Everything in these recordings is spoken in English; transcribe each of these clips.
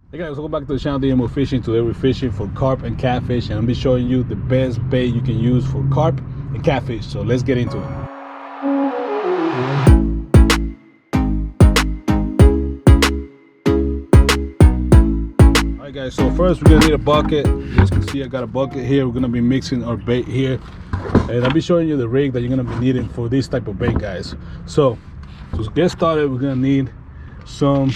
Hey guys, welcome back to the channel DJMO Fishing. Today we're fishing for carp and catfish, and I'll be showing you the best bait you can use for carp and catfish. So let's get into it. Alright guys, so first we're gonna need a bucket. As you can see, I got a bucket here. We're gonna be mixing our bait here, and I'll be showing you the rig that you're gonna be needing for this type of bait, guys. So to get started, we're gonna need some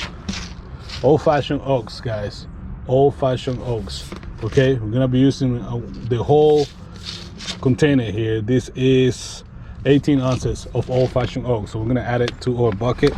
old-fashioned oaks, guys. Old-fashioned oaks. Okay, we're gonna be using the whole container here. This is 18 ounces of old-fashioned oaks, so we're gonna add it to our bucket.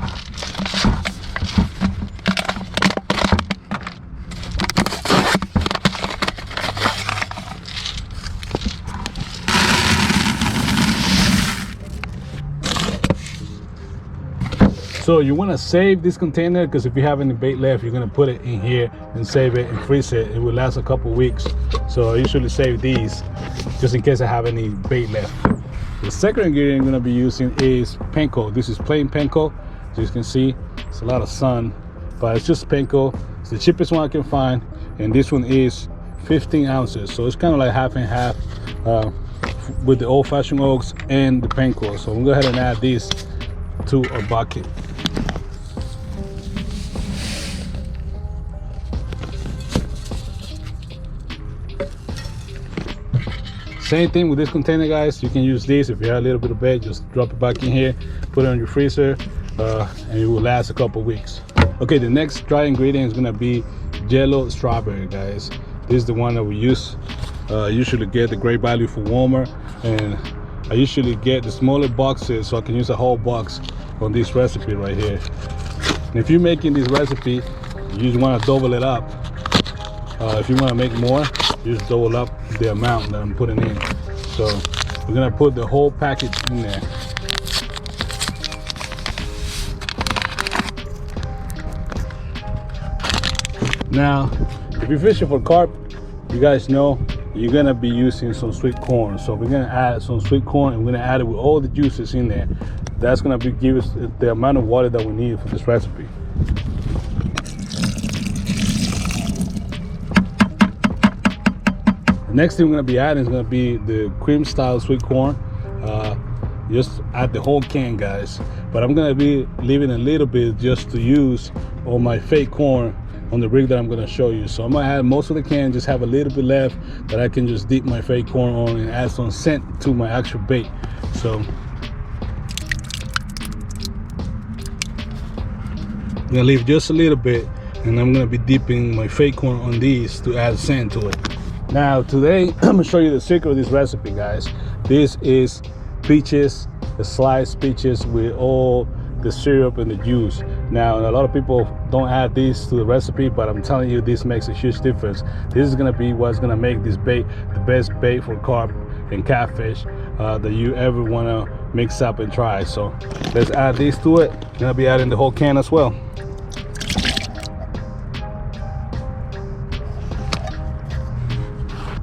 So you want to save this container, because if you have any bait left, you're going to put it in here and save it and freeze it. It will last a couple weeks. So I usually save these just in case I have any bait left. The second ingredient I'm going to be using is panko. This is plain panko. As you can see, it's a lot of sun, but it's just panko. It's the cheapest one I can find, and this one is 15 ounces. So it's kind of like half and half with the old-fashioned oaks and the panko. So I'm going to go ahead and add these to our bucket. Same thing with this container, guys. You can use this if you have a little bit of bait. Just drop it back in here, put it on your freezer, and it will last a couple weeks. Okay, the next dry ingredient is gonna be yellow strawberry, guys. This is the one that we use. I usually get the great value for warmer, and I usually get the smaller boxes so I can use a whole box on this recipe right here. And if you're making this recipe, you just want to double it up. If you want to make more, you just double up the amount that I'm putting in. So we're gonna put the whole package in there. Now, if you're fishing for carp, you guys know you're gonna be using some sweet corn. So we're gonna add some sweet corn, and we're gonna add it with all the juices in there. That's gonna give us the amount of water that we need for this recipe. The next thing we're gonna be adding is gonna be the cream style sweet corn. Just add the whole can, guys. But I'm gonna be leaving a little bit just to use on my fake corn on the rig that I'm gonna show you. So I'm gonna add most of the can, just have a little bit left that I can just dip my fake corn on and add some scent to my actual bait. So I'm gonna leave just a little bit, and I'm gonna be dipping my fake corn on these to add scent to it. Now today I'm gonna show you the secret of this recipe, guys. This is peaches, the sliced peaches with all the syrup and the juice. Now a lot of people don't add these to the recipe, but I'm telling you, this makes a huge difference. This is gonna be what's gonna make this bait the best bait for carp and catfish that you ever wanna mix up and try. So let's add these to it. I'm gonna be adding the whole can as well.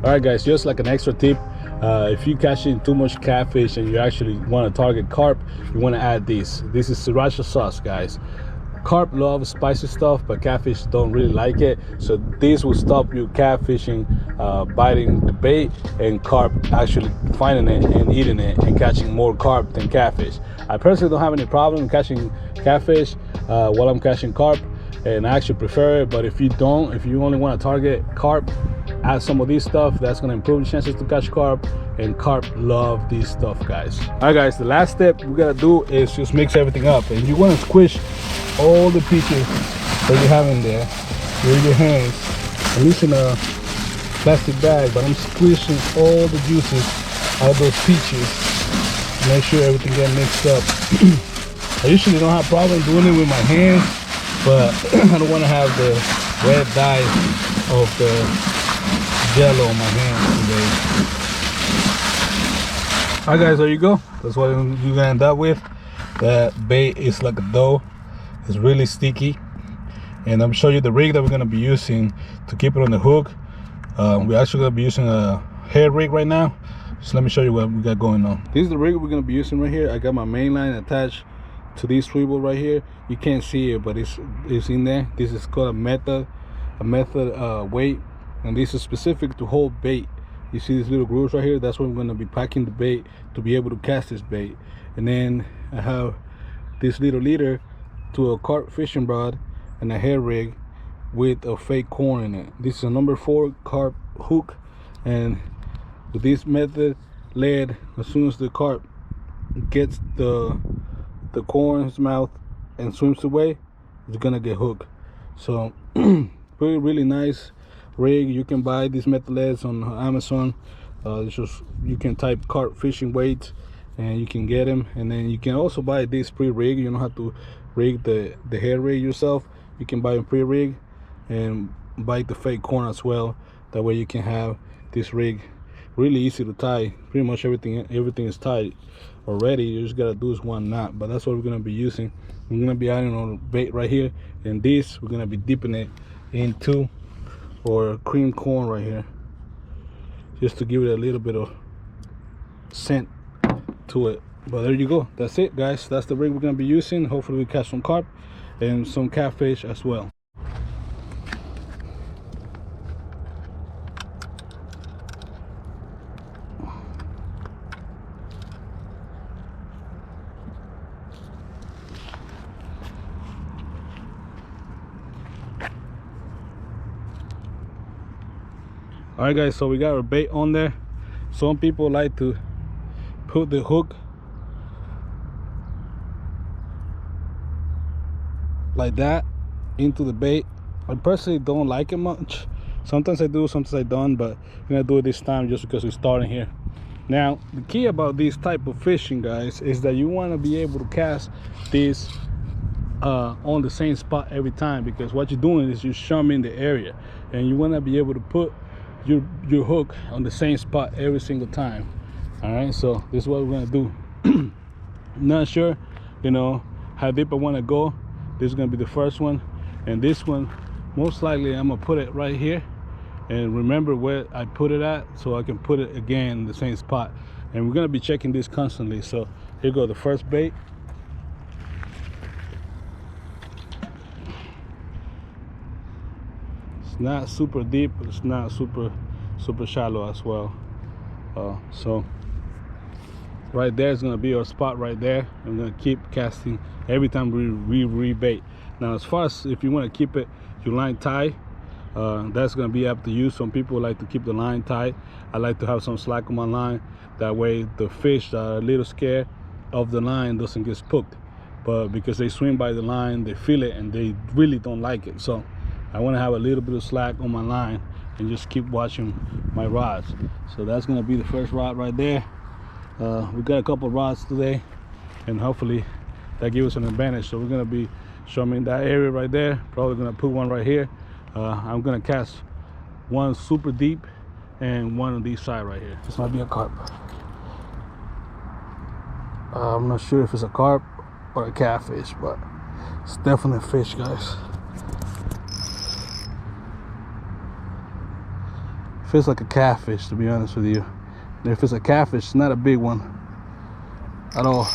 All right, guys, just like an extra tip, if you're catching too much catfish and you actually want to target carp, you want to add this. This is sriracha sauce, guys. Carp love spicy stuff, but catfish don't really like it. So this will stop you catfishing, biting the bait, and carp actually finding it and eating it and catching more carp than catfish. I personally don't have any problem catching catfish while I'm catching carp, and I actually prefer it. But if you don't, if you only want to target carp, add some of this stuff. That's going to improve the chances to catch carp, and carp love this stuff, guys. All right, guys, the last step we gotta do is just mix everything up, and you want to squish all the peaches that you have in there with your hands. I'm using a plastic bag, but I'm squishing all the juices out of those peaches to make sure everything gets mixed up. I usually don't have problem doing it with my hands, but I don't want to have the red dye of the jello on my hands today. All right, guys, there you go. That's what you're gonna end up with. That bait is like a dough. It's really sticky, and I'm showing you the rig that we're gonna be using to keep it on the hook. We're actually gonna be using a hair rig right now. So let me show you what we got going on. This is the rig we're gonna be using right here. I got my main line attached to this swivel right here. You can't see it, but it's in there. This is called a method a method weight, and this is specific to hold bait. You see these little grooves right here? That's where I'm going to be packing the bait to be able to cast this bait. And then I have this little leader to a carp fishing rod and a hair rig with a fake corn in it. This is a number 4 carp hook, and with this method lead, as soon as the carp gets the corn in his mouth and swims away, it's gonna get hooked. So really nice rig. You can buy these method leads on Amazon. It's just, you can type carp fishing weights and you can get them. And then you can also buy this pre-rig. You don't have to rig the hair rig yourself. You can buy a pre-rig and buy the fake corn as well. That way you can have this rig really easy to tie. Pretty much everything is tied already. You just gotta do is one knot. But that's what we're gonna be using. We're gonna be adding on bait right here, and this we're gonna be dipping it into our cream corn right here, just to give it a little bit of scent to it. But there you go. That's it, guys. That's the rig we're gonna be using. Hopefully we catch some carp and some catfish as well. All right, guys, so we got our bait on there. Some people like to put the hook like that into the bait. I personally don't like it much. Sometimes I do, sometimes I don't, but I'm gonna do it this time just because we're starting here. Now, the key about this type of fishing, guys, is that you want to be able to cast this on the same spot every time, because what you're doing is you're shumming the area, and you want to be able to put your hook on the same spot every single time. All right, so this is what we're gonna do. I'm not sure, you know, how deep I want to go. This is gonna be the first one, and this one most likely I'm gonna put it right here and remember where I put it at, so I can put it again in the same spot. And we're gonna be checking this constantly. So here go the first bait. Not super deep, but it's not super shallow as well. So right there is going to be our spot right there. I'm going to keep casting every time we rebait. Now, as far as if you want to keep it your line tied, that's going to be up to you. Some people like to keep the line tight. I like to have some slack on my line. That way the fish that are a little scared of the line doesn't get spooked. But because they swim by the line, they feel it and they really don't like it. So I want to have a little bit of slack on my line and just keep watching my rods. So that's going to be the first rod right there. We got a couple of rods today, and hopefully that gives us an advantage. So we're going to be showing that area right there. Probably going to put one right here. I'm going to cast one super deep and one on this side right here. This might be a carp. I'm not sure if it's a carp or a catfish, but it's definitely a fish, guys. Feels like a catfish, to be honest with you. And if it's a catfish, it's not a big one at all.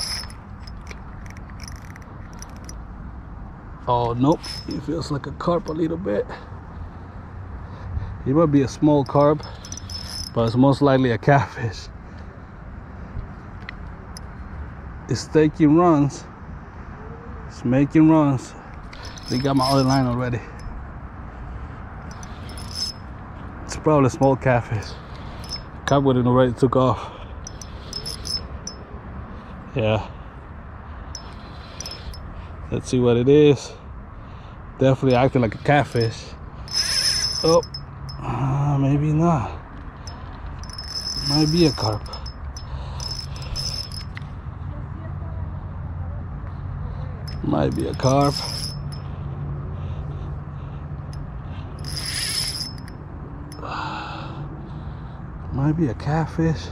Oh, nope. It feels like a carp a little bit. It might be a small carp, but it's most likely a catfish. It's taking runs. It's making runs. They got my other line already. It's probably a small catfish. Carp would have already took off. Yeah. Let's see what it is. Definitely acting like a catfish. Oh, maybe not. Might be a carp. Might be a carp. Might be a catfish.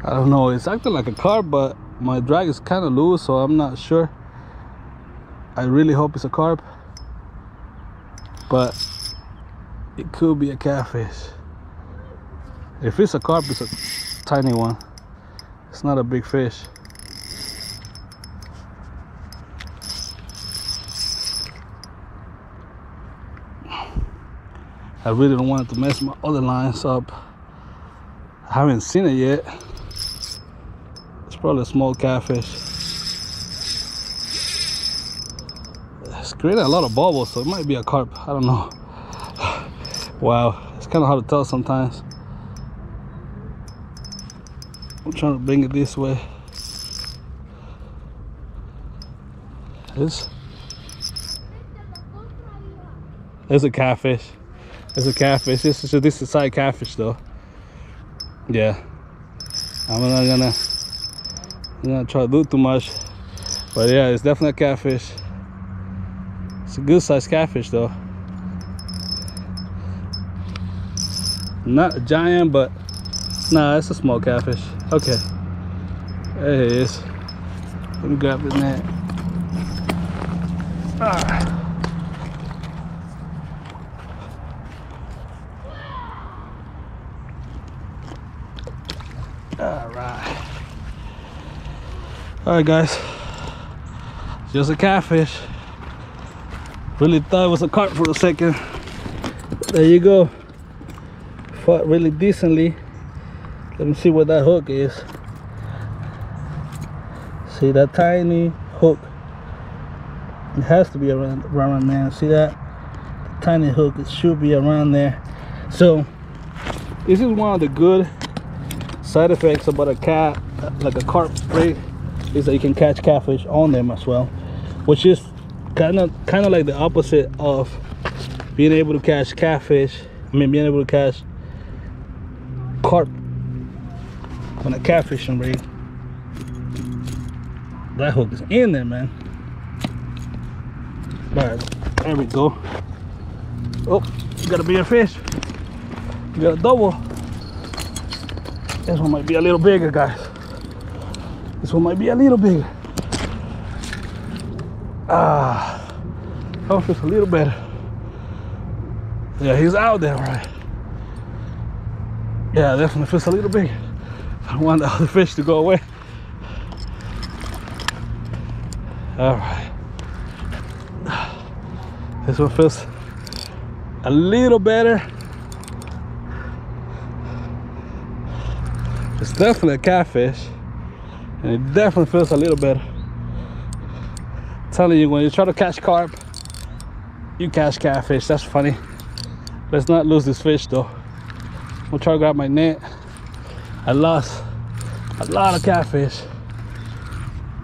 I don't know. It's acting like a carp, but my drag is kind of loose, so I'm not sure. I really hope it's a carp, but it could be a catfish. If it's a carp, it's a tiny one. It's not a big fish. I really don't want it to mess my other lines up. I haven't seen it yet. It's probably a small catfish. It's creating a lot of bubbles, so it might be a carp. I don't know. Wow, it's kind of hard to tell sometimes. I'm trying to bring it this way. It's a catfish. It's a catfish. This is a side catfish though. Yeah. I'm not gonna try to do too much. But yeah, it's definitely a catfish. It's a good sized catfish though. Not a giant, but nah, it's a small catfish. Okay. There it is. Let me grab the net. Ah. Alright guys, just a catfish. Really thought it was a carp for a second. There you go. Fought really decently. Let me see what that hook is. See that tiny hook? It has to be around there. See that? The tiny hook, it should be around there. So this is one of the good side effects about a cat, like a carp spray, is that you can catch catfish on them as well, which is kind of like the opposite of being able to catch catfish. I mean, being able to catch carp on a catfishing rig. That hook is in there, man. All right, there we go. Oh, you got a bigger fish. You got a double. This one might be a little bigger, guys. This one might be a little bigger. Ah, that feels a little better. Yeah, he's out there, right? Yeah, definitely feels a little bigger. I don't want the other fish to go away. All right. This one feels a little better. It's definitely a catfish. And it definitely feels a little better. I'm telling you, when you try to catch carp, you catch catfish. That's funny. Let's not lose this fish though. I'm gonna try to grab my net. I lost a lot of catfish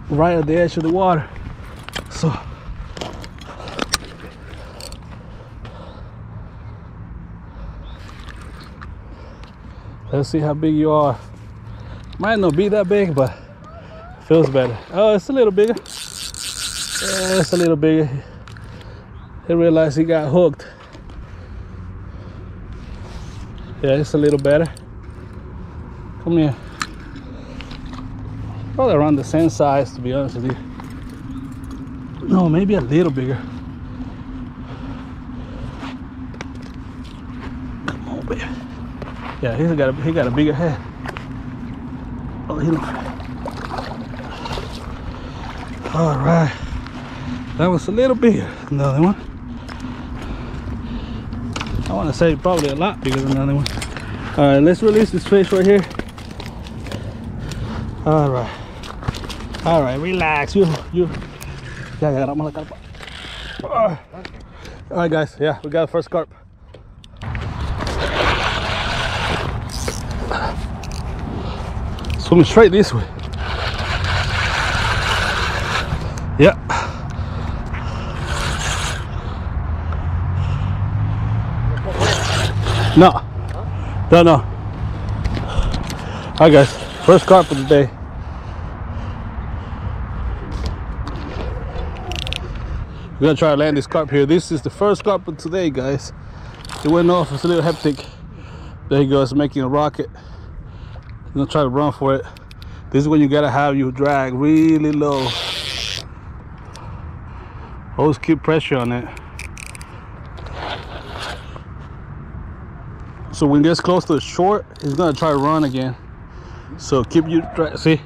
right at the edge of the water. So let's see how big you are. Might not be that big, but feels better. Oh, it's a little bigger. Yeah, it's a little bigger. He realized he got hooked. Yeah, it's a little better. Come here. Probably around the same size, to be honest with you. No, maybe a little bigger. Come on, baby. Yeah, he got a bigger head. Oh, he looks. All right, that was a little bigger than the other one. I want to say probably a lot bigger than the other one. All right, let's release this fish right here. All right, relax. You. Yeah, I'm gonna. All right, guys. Yeah, we got the first carp. Swimming straight this way. Yeah. No. No. Alright guys, first carp of the day. We're gonna try to land this carp here. This is the first carp of today, guys. It went off, it's a little hectic. There he goes, making a rocket. I'm gonna try to run for it. This is when you gotta have your drag really low. Always keep pressure on it. So when it gets close to the shore, he's gonna try to run again. So keep your drag. See,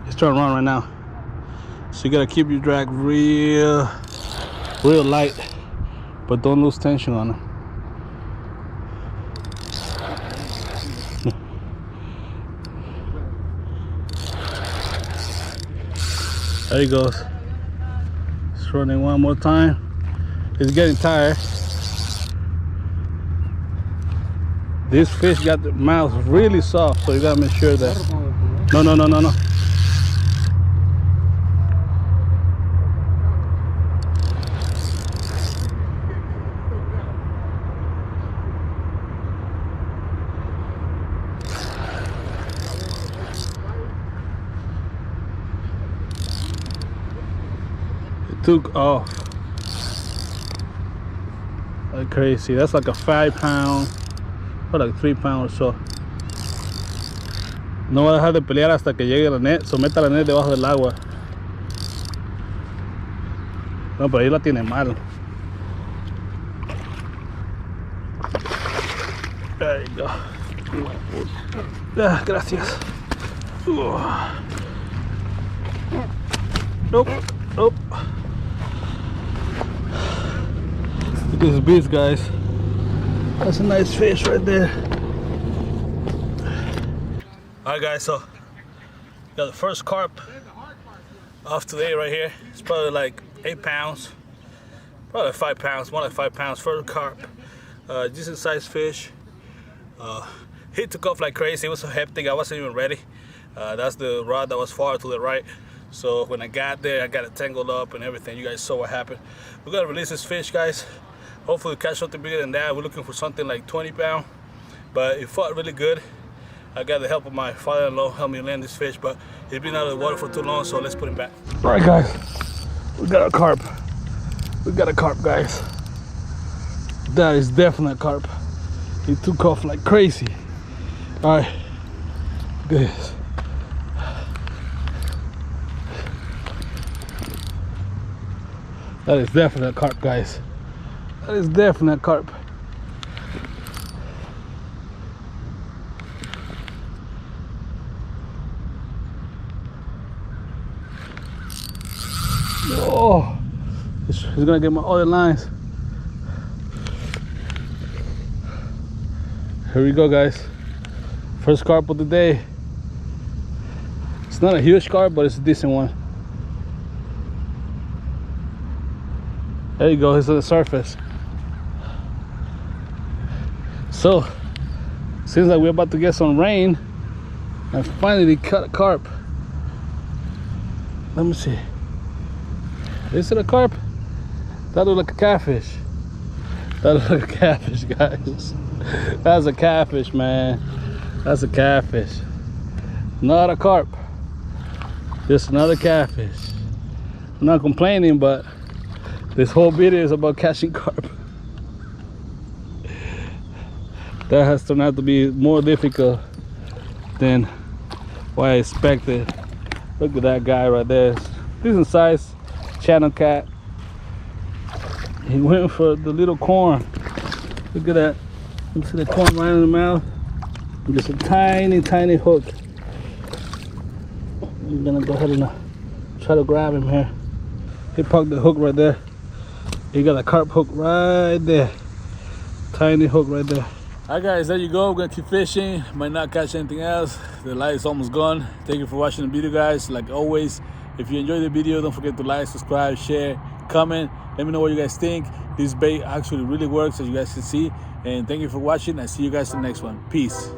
he's trying to run right now. So you gotta keep your drag real light, but don't lose tension on him. There he goes. It's running one more time. It's getting tired. This fish got the mouth really soft, so you gotta make sure that. No. It took off like crazy. That's like a 5 pound. Or like 3 pounds or so. No va a dejar de pelear hasta que llegue la net. Someta la net debajo del agua. No, pero ahí la tiene mal. There you go. Ah, gracias. Nope. Look at this beast, guys. That's a nice fish right there. Alright guys, so got the first carp off today right here. It's probably like 8 pounds. Probably 5 pounds, more like 5 pounds for the carp. Decent sized fish. He took off like crazy. It was so hectic, I wasn't even ready. That's the rod that was far to the right. So when I got there, I got it tangled up and everything. You guys saw what happened. We're gonna release this fish, guys. Hopefully catch something bigger than that. We're looking for something like 20 pounds, but it fought really good. I got the help of my father-in-law help me land this fish, but he's been out of the water for too long, so let's put him back. All right, guys, we got a carp. We got a carp, guys. That is definitely a carp. He took off like crazy. All right, look at this. That is definitely a carp, guys. That is definitely a carp. Oh, he's gonna get my other lines. Here we go, guys. First carp of the day. It's not a huge carp, but it's a decent one. There you go, he's on the surface. So, seems like we're about to get some rain. I finally caught a carp. Let me see. Is it a carp? That looks like a catfish. That looks like a catfish, guys. That's a catfish, man. That's a catfish. Not a carp. Just another catfish. I'm not complaining, but this whole video is about catching carp. That has turned out to be more difficult than what I expected. Look at that guy right there. Decent size channel cat. He went for the little corn. Look at that. You see the corn right in the mouth? And just a tiny, tiny hook. I'm gonna go ahead and try to grab him here. He poked the hook right there. He got a carp hook right there. Tiny hook right there. Alright guys, there you go. We're gonna keep fishing. Might not catch anything else. The light is almost gone. Thank you for watching the video, guys. Like always, if you enjoyed the video, don't forget to like, subscribe, share, comment. Let me know what you guys think. This bait actually really works, as you guys can see. And thank you for watching. I see you guys in the next one. Peace.